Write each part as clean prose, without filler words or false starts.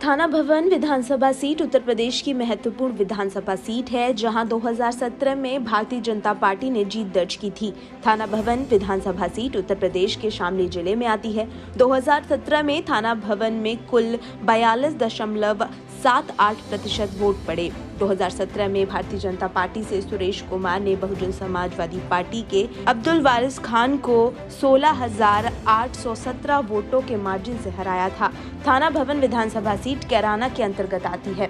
थाना भवन विधानसभा सीट उत्तर प्रदेश की महत्वपूर्ण विधानसभा सीट है, जहां 2017 में भारतीय जनता पार्टी ने जीत दर्ज की थी। थाना भवन विधानसभा सीट उत्तर प्रदेश के शामली जिले में आती है। 2017 में थाना भवन में कुल 42.78% वोट पड़े। 2017 में भारतीय जनता पार्टी से सुरेश कुमार ने बहुजन समाजवादी पार्टी के अब्दुल वारिस खान को 16,817 वोटों के मार्जिन से हराया था। थाना भवन विधानसभा सीट कैराना के अंतर्गत आती है।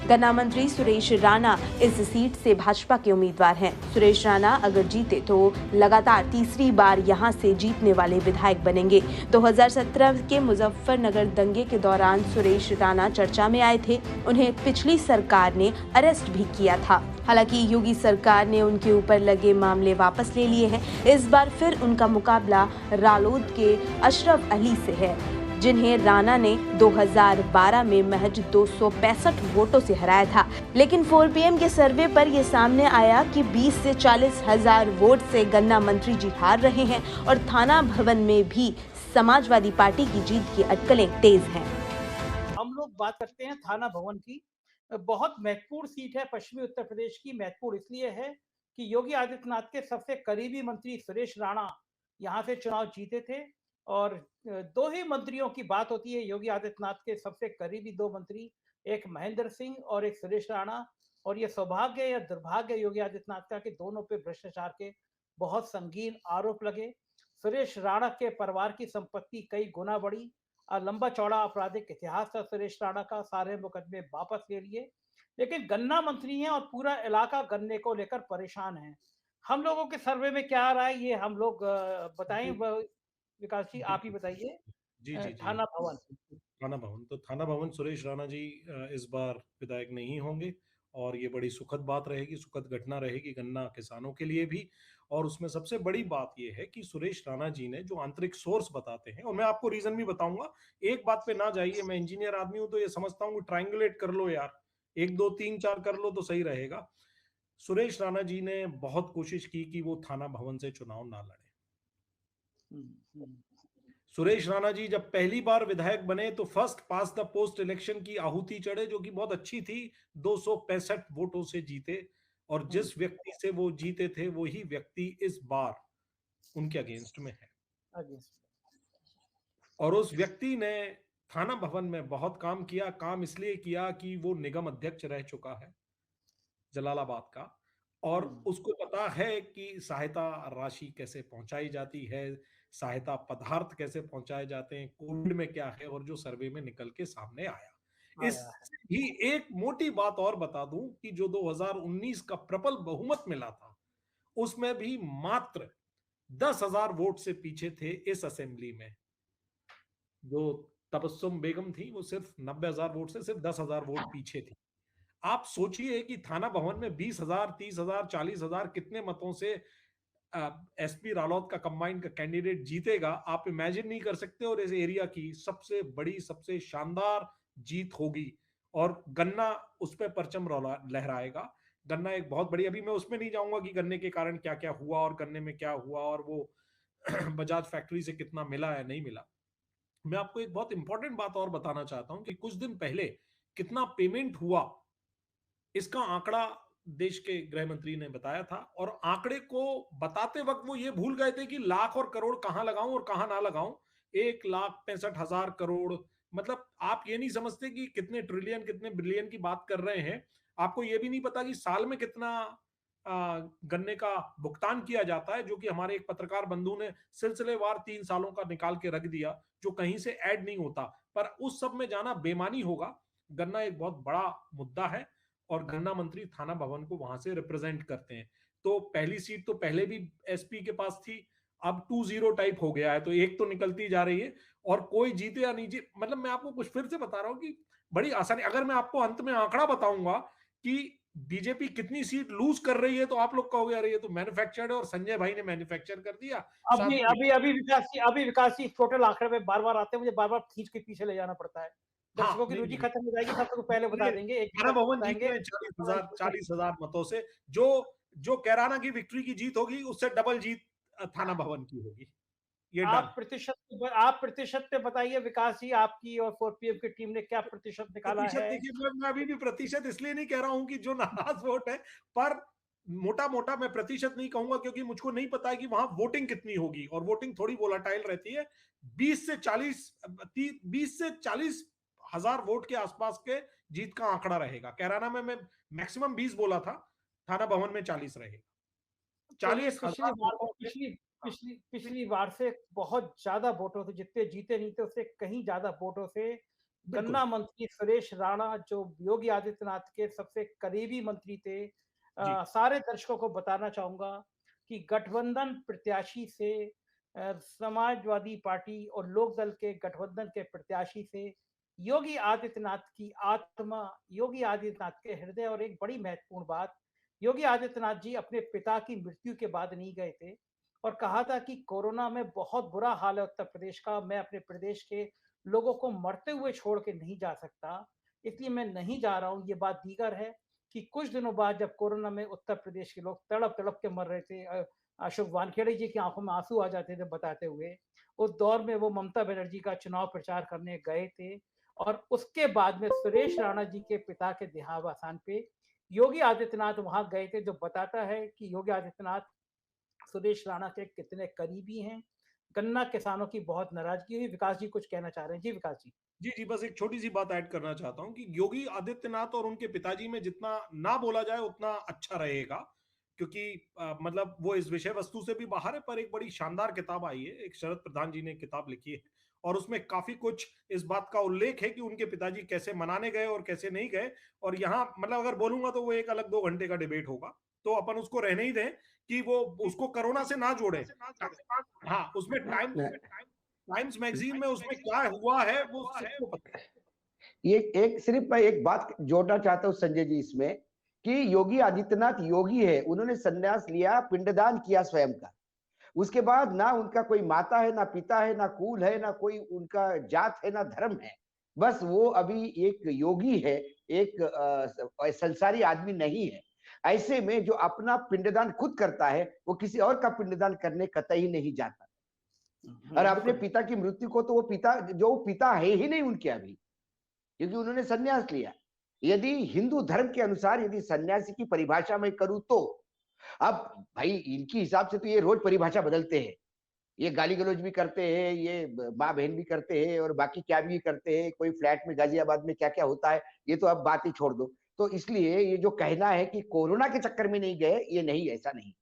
गन्ना मंत्री सुरेश राणा इस सीट से भाजपा के उम्मीदवार हैं। सुरेश राणा अगर जीते तो लगातार तीसरी बार यहां से जीतने वाले विधायक बनेंगे। 2017 के मुजफ्फरनगर दंगे के दौरान सुरेश राणा चर्चा में आए थे। उन्हें पिछली सरकार ने अरेस्ट भी किया था। हालांकि योगी सरकार ने उनके ऊपर लगे मामले वापस ले लिए हैं। इस बार फिर उनका मुकाबला रालोद के अशरफ अली से है, जिन्हें राणा ने 2012 में महज 265 वोटों से हराया था। लेकिन 4PM के सर्वे पर यह सामने आया कि 20 से 40 हजार वोट से गन्ना मंत्री जी हार रहे हैं और थाना भवन में भी समाजवादी पार्टी की जीत की अटकलें तेज हैं। हम लोग बात करते हैं थाना भवन की। बहुत महत्वपूर्ण सीट है, पश्चिमी उत्तर प्रदेश की। महत्वपूर्ण इसलिए है कि योगी आदित्यनाथ के सबसे करीबी मंत्री सुरेश राणा यहाँ से चुनाव जीते थे और दो ही मंत्रियों की बात होती है योगी आदित्यनाथ के सबसे करीबी दो मंत्री, एक महेंद्र सिंह और एक सुरेश राणा। और ये सौभाग्य या दुर्भाग्य योगी आदित्यनाथ का कि दोनों पे भ्रष्टाचार के बहुत संगीन आरोप लगे। सुरेश राणा के परिवार की संपत्ति कई गुना बढ़ी। लंबा चौड़ा आपराधिक इतिहास था सुरेश राणा का, सारे मुकदमे वापस ले लिए। लेकिन गन्ना मंत्री हैं और पूरा इलाका गन्ने को लेकर परेशान है। हम लोगों के सर्वे में क्या आ रहा है ये हम लोग बताएं। विकास जी आप ही बताइए। जी जी जी। थाना भवन। थाना भवन सुरेश राणा जी इस बार विधायक नहीं होंगे और ये बड़ी सुखद बात रहेगी, सुखद घटना रहेगी गन्ना किसानों के लिए भी। और उसमें सबसे बड़ी बात ये है कि सुरेश राणा जी ने जो आंतरिक सोर्स बताते हैं, और मैं आपको रीजन भी बताऊंगा, एक बात पे ना जाइए, मैं इंजीनियर आदमी हूं तो ये समझता हूं कि ट्रायंगुलेट कर लो यार, 1 2 3 4 कर लो तो सही रहेगा। सुरेश राणा जी ने बहुत कोशिश की कि वो थाना भवन से चुनाव ना लड़े। सुरेश राणा जी जब पहली बार विधायक बने तो first pass the post election की आहुति चढ़े, जो कि बहुत अच्छी थी। 265 वोटों से जीते और जिस व्यक्ति से वो जीते थे वही व्यक्ति इस बार उनके अगेंस्ट में है। और उस व्यक्ति ने थाना भवन में बहुत काम किया। काम इसलिए किया कि वो निगम अध्यक्ष रह चुका है जलालाबाद का, और उसको पता है कि सहायता राशि कैसे पहुंचाई जाती है, सहायता पदार्थ कैसे पहुंचाए जाते हैं, कोविड में क्या है, और जो सर्वे में निकल के सामने आया। इस ही एक मोटी बात और बता दूं कि जो 2019 का प्रबल बहुमत मिला था उसमें भी मात्र 10,000 वोट से पीछे थे। इस असेंबली में जो तबस्सुम बेगम थी वो सिर्फ 90,000 वोट से सिर्फ 10,000 वोट पीछे थी। आप सोचिए कि थाना भवन में 20,000, 30,000, 40,000 कितने मतों से एसपी रालोद का कंबाइंड का कैंडिडेट जीतेगा, आप इमेजिन नहीं कर सकते। और इस एरिया की सबसे बड़ी, सबसे शानदार जीत होगी और गन्ना उस पर परचम लहराएगा। गन्ना एक बहुत बड़ी, अभी मैं उसमें नहीं जाऊंगा कि गन्ने के कारण क्या क्या हुआ और गन्ने में क्या हुआ और वो बजाज फैक्ट्री से कितना मिला या नहीं मिला। मैं आपको एक बहुत इंपॉर्टेंट बात और बताना चाहता हूं कि कुछ दिन पहले कितना पेमेंट हुआ, इसका आंकड़ा देश के गृह मंत्री ने बताया था। और आंकड़े को बताते वक्त वो ये भूल गए थे कि लाख और करोड़ कहां लगाऊं और कहां ना लगाऊं। 1,65,000 करोड़, मतलब आप ये नहीं समझते कि कितने ट्रिलियन, कितने बिलियन की बात कर रहे हैं। आपको ये भी नहीं पता कि साल में कितना गन्ने का भुगतान किया जाता है, जो कि हमारे एक पत्रकार बंधु ने सिलसिलेवार 3 सालों का निकाल के रख दिया, जो कहीं से ऐड नहीं होता। पर उस सब में जाना बेमानी होगा। गन्ना एक बहुत बड़ा मुद्दा है और गन्ना मंत्री थाना भवन को वहां से रिप्रेजेंट करते हैं। तो पहली सीट तो पहले भी एसपी के पास थी, अब 2-0 टाइप हो गया है, तो एक तो निकलती जा रही है। और कोई जीते या नहीं जीते, मतलब मैं आपको कुछ फिर से बता रहा हूं कि बड़ी आसानी, अगर मैं आपको अंत में आंकड़ा बताऊंगा कि बीजेपी कितनी सीट लूज कर रही है तो आप लोग कहोगे अरे ये तो मैन्युफैक्चर्ड है और संजय भाई ने मैन्युफैक्चर कर दिया। अभी विकास जी टोटल आंकड़े में बार बार आते हैं, मुझे बार बार खींच के पीछे ले जाना पड़ता है। दर्शकों की रुचि खत्म हो जाएगी, सबको पहले बता देंगे। थाना भवन जीते हैं 40,000 मतों से। जो कैराना की विक्ट्री की जीत होगी उससे डबल जीत थाना भवन की होगी, ये आप डन। प्रतिशत पे बताइए विकास जी, आपकी और 4PM की टीम ने क्या प्रतिशत निकाला प्रतिशत है? देखिए, मैं अभी भी प्रतिशत इसलिए नहीं कह रहा हूं कि जो नाराज वोट है, पर मोटा मोटा मैं प्रतिशत नहीं कहूंगा क्योंकि मुझको नहीं पता है कि वहां वोटिंग कितनी होगी, और वोटिंग थोड़ी वोलाटाइल रहती है। 20 से 40 हजार वोट के आसपास के जीत का आंकड़ा रहेगा। कैराना में मैं मैक्सिमम 20 बोला था, थाना भवन में 40 रहेगा। चलिए, 40,000 वोटों से। हाँ, पिछली बार से बहुत ज्यादा वोटों से, जितने जीते नहीं थे उससे कहीं ज्यादा वोटों से बिल्कुल। गन्ना मंत्री सुरेश राणा, जो योगी आदित्यनाथ के सबसे करीबी मंत्री थे, जी सारे दर्शकों को बताना चाहूंगा कि गठबंधन प्रत्याशी से, समाजवादी पार्टी और लोकदल के गठबंधन के प्रत्याशी से योगी आदित्यनाथ की आत्मा, योगी आदित्यनाथ के हृदय, और एक बड़ी महत्वपूर्ण बात, योगी आदित्यनाथ जी अपने पिता की मृत्यु के बाद नहीं गए थे और कहा था कि कोरोना में बहुत बुरा हाल है उत्तर प्रदेश का, मैं अपने प्रदेश के लोगों को मरते हुए छोड़ के नहीं जा सकता, इसलिए मैं नहीं जा रहा हूं। ये बात दीगर है कि कुछ दिनों बाद जब कोरोना में उत्तर प्रदेश के लोग तड़प तड़प के मर रहे थे, अशोक वानखेड़े जी की आंखों में आंसू आ जाते थे बताते हुए, उस दौर में वो ममता बनर्जी का चुनाव प्रचार करने गए थे। और उसके बाद में सुरेश राणा जी के पिता के देहावसान पे योगी आदित्यनाथ वहां गए थे, जो बताता है कि योगी आदित्यनाथ सुरेश राणा के कितने करीबी हैं। गन्ना किसानों की बहुत नाराजगी हुई। विकास जी कुछ कहना चाह रहे हैं? जी विकास जी। जी जी, बस एक छोटी सी बात ऐड करना चाहता हूं कि योगी आदित्यनाथ और उनके पिताजी में जितना ना बोला जाए उतना अच्छा रहेगा, क्योंकि मतलब वो इस विषय वस्तु से भी बाहर है, पर एक बड़ी शानदार किताब आई है, एक शरद प्रधान जी ने किताब लिखी है, और उसमें काफी कुछ इस बात का उल्लेख है कि उनके पिताजी कैसे मनाने गए और कैसे नहीं गए। और यहाँ मतलब अगर बोलूंगा तो वो एक अलग 2 घंटे का डिबेट होगा, तो अपन उसको रहने ही दें कि वो उसको कोरोना से ना जोड़े। हाँ, उसमें टाइम्स मैगजीन में उसमें क्या हुआ है वो सबको पता ये एक सिर्फ मैं एक बात जोड़ना चाहता हूँ संजय जी इसमें, कि योगी आदित्यनाथ योगी है, उन्होंने संन्यास लिया, पिंडदान किया स्वयं का। उसके बाद ना उनका कोई माता है, ना पिता है, ना कुल है, ना कोई उनका जात है, ना धर्म है। बस वो अभी एक योगी है, एक संसारी आदमी नहीं है। ऐसे में जो अपना पिंडदान खुद करता है वो किसी और का पिंडदान करने कतई नहीं जाता। और अपने बिल्कुल। पिता की मृत्यु को तो वो पिता, जो पिता है ही नहीं उनके अभी, क्योंकि उन्होंने सन्यास लिया। यदि हिंदू धर्म के अनुसार यदि सन्यासी की परिभाषा में करूं तो, अब भाई इनकी हिसाब से तो ये रोज परिभाषा बदलते हैं, ये गाली गलौज भी करते हैं, ये माँ बहन भी करते हैं, और बाकी क्या भी करते हैं, कोई फ्लैट में गाजियाबाद में क्या क्या होता है ये तो अब बात ही छोड़ दो। तो इसलिए ये जो कहना है कि कोरोना के चक्कर में नहीं गए, ये नहीं, ऐसा नहीं।